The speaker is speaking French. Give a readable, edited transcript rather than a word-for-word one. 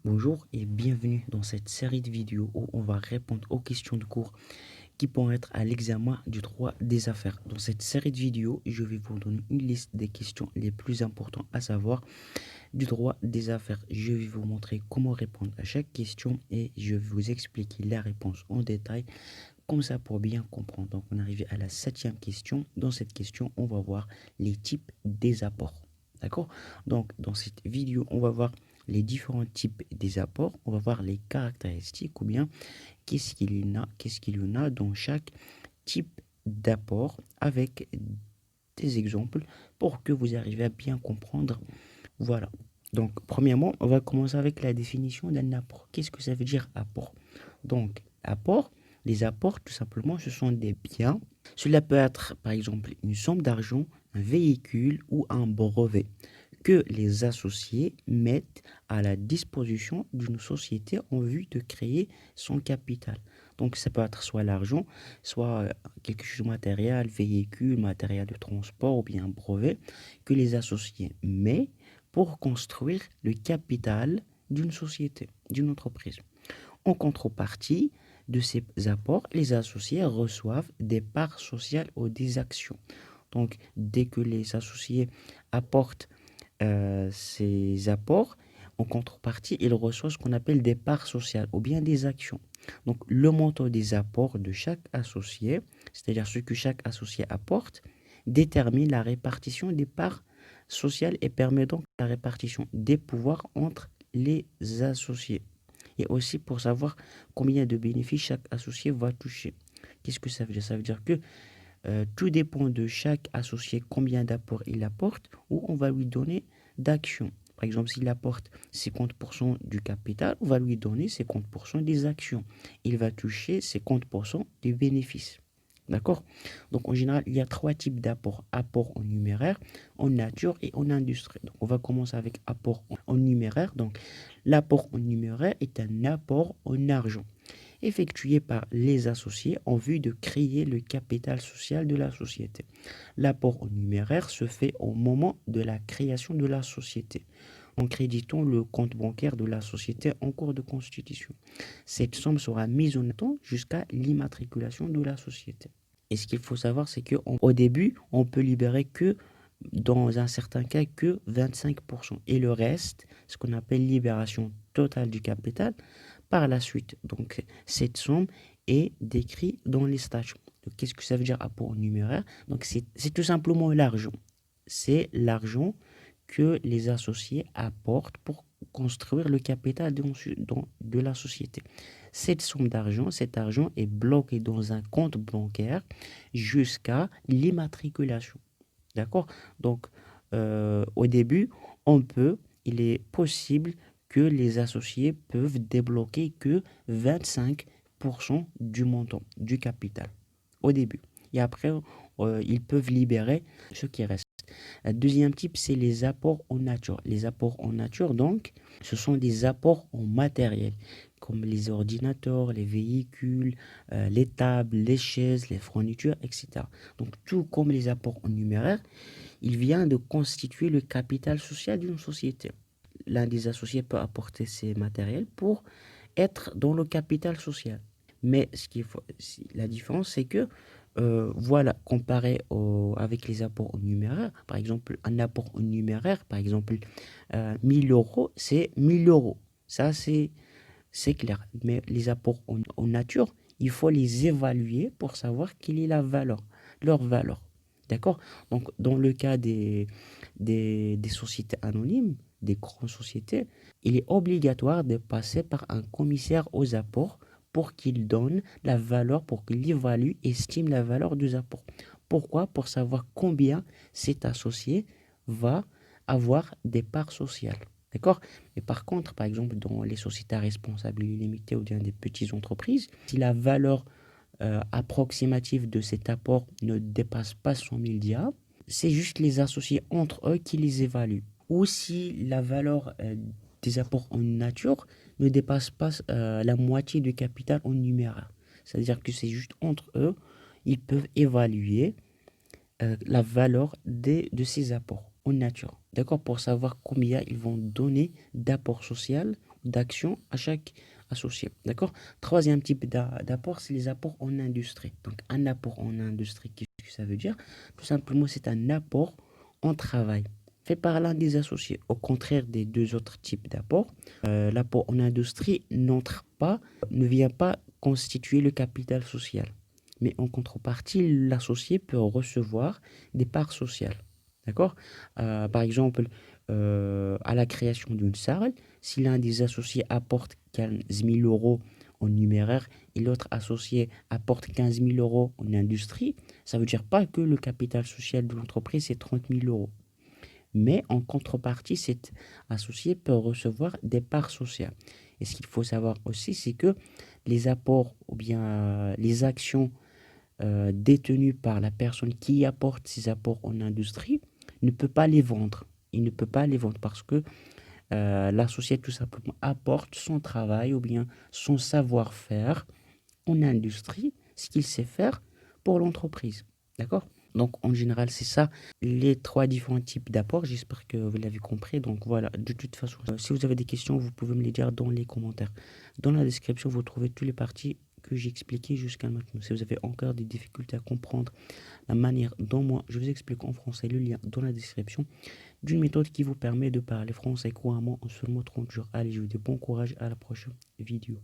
Bonjour et bienvenue dans cette série de vidéos où on va répondre aux questions de cours qui pourront être à l'examen du droit des affaires. Dans cette série de vidéos, je vais vous donner une liste des questions les plus importantes à savoir du droit des affaires. Je vais vous montrer comment répondre à chaque question et je vais vous expliquer la réponse en détail, comme ça pour bien comprendre. Donc on arrive à la septième question. Dans cette question, on va voir les types des apports. D'accord? Donc dans cette vidéo, on va voir les différents types des apports, on va voir les caractéristiques ou bien qu'est-ce qu'il y en a dans chaque type d'apport avec des exemples pour que vous arriviez à bien comprendre. Voilà. Donc, premièrement, on va commencer avec la définition d'un apport. Qu'est-ce que ça veut dire apport? Donc, apport, les apports, tout simplement, ce sont des biens. Cela peut être, par exemple, une somme d'argent, un véhicule ou un brevet que les associés mettent à la disposition d'une société en vue de créer son capital. Donc, ça peut être soit l'argent, soit quelque chose de matériel, véhicule, matériel de transport ou bien un brevet que les associés mettent pour construire le capital d'une société, d'une entreprise. En contrepartie de ces apports, les associés reçoivent des parts sociales ou des actions. Donc, dès que les associés apportent ces apports, en contrepartie, ils reçoivent ce qu'on appelle des parts sociales ou bien des actions. Donc, le montant des apports de chaque associé, c'est-à-dire ce que chaque associé apporte, détermine la répartition des parts sociales et permet donc la répartition des pouvoirs entre les associés. Et aussi pour savoir combien de bénéfices chaque associé va toucher. Qu'est-ce que ça veut dire? Ça veut dire que tout dépend de chaque associé combien d'apports il apporte ou on va lui donner d'actions. Par exemple, s'il apporte 50% du capital, on va lui donner 50% des actions. Il va toucher 50% des bénéfices. D'accord? Donc, en général, il y a trois types d'apports. Apport en numéraire, en nature et en industrie. Donc, on va commencer avec apport en numéraire. Donc, l'apport en numéraire est un apport en argent effectué par les associés en vue de créer le capital social de la société. L'apport en numéraire se fait au moment de la création de la société, en créditant le compte bancaire de la société en cours de constitution. Cette somme sera mise en attente jusqu'à l'immatriculation de la société. Et ce qu'il faut savoir, c'est qu'au début, on peut libérer que dans un certain cas que 25%. Et le reste, ce qu'on appelle libération totale du capital, par la suite. Donc, cette somme est décrite dans les statuts. Qu'est-ce que ça veut dire apport numéraire? Donc, c'est tout simplement l'argent. C'est l'argent que les associés apportent pour construire le capital de la société. Cette somme d'argent, cet argent est bloqué dans un compte bancaire jusqu'à l'immatriculation. D'accord? Donc, au début, il est possible que les associés peuvent débloquer que 25% du montant, du capital, au début. Et après, ils peuvent libérer ce qui reste. Un deuxième type, c'est les apports en nature. Les apports en nature, donc, ce sont des apports en matériel, comme les ordinateurs, les véhicules, les tables, les chaises, les fournitures, etc. Donc, tout comme les apports en numéraire, il vient de constituer le capital social d'une société. L'un des associés peut apporter ses matériels pour être dans le capital social. Mais la différence, c'est que, voilà, avec les apports en numéraire, par exemple, un apport en numéraire, par exemple, 1000 euros, c'est 1000 euros. Ça, c'est clair. Mais les apports en nature, il faut les évaluer pour savoir quelle est leur valeur. D'accord? Donc, dans le cas des sociétés anonymes, des grandes sociétés, il est obligatoire de passer par un commissaire aux apports pour qu'il donne la valeur, pour qu'il évalue, estime la valeur des apports. Pourquoi? Pour savoir combien cet associé va avoir des parts sociales. D'accord? Mais par contre, par exemple, dans les sociétés à responsabilité limitée ou bien des petites entreprises, si la valeur approximative de cet apport ne dépasse pas 100 000 dirhams, c'est juste les associés entre eux qui les évaluent. Ou si la valeur des apports en nature ne dépasse pas la moitié du capital en numéraire. C'est-à-dire que c'est juste entre eux, ils peuvent évaluer la valeur de ces apports en nature. D'accord? Pour savoir combien ils vont donner d'apport social d'action à chaque associé. D'accord? Troisième type d'apport, c'est les apports en industrie. Donc, un apport en industrie, qu'est-ce que ça veut dire? Tout simplement, c'est un apport en travail fait par l'un des associés. Au contraire des deux autres types d'apports, l'apport en industrie ne vient pas constituer le capital social. Mais en contrepartie, l'associé peut recevoir des parts sociales. D'accord? Par exemple, à la création d'une salle, si l'un des associés apporte 15 000 euros en numéraire et l'autre associé apporte 15 000 euros en industrie, ça ne veut dire pas que le capital social de l'entreprise c'est 30 000 euros. Mais en contrepartie, cet associé peut recevoir des parts sociales. Et ce qu'il faut savoir aussi, c'est que les apports ou bien les actions détenues par la personne qui apporte ces apports en industrie ne peut pas les vendre. Il ne peut pas les vendre parce que l'associé tout simplement apporte son travail ou bien son savoir-faire en industrie, ce qu'il sait faire pour l'entreprise. D'accord? Donc, en général, c'est ça les trois différents types d'apports. J'espère que vous l'avez compris. Donc, voilà, de toute façon, si vous avez des questions, vous pouvez me les dire dans les commentaires. Dans la description, vous trouvez toutes les parties que j'ai expliquées jusqu'à maintenant. Si vous avez encore des difficultés à comprendre la manière dont moi je vous explique en français, le lien dans la description d'une méthode qui vous permet de parler français couramment en seulement 30 jours. Allez, je vous dis bon courage à la prochaine vidéo.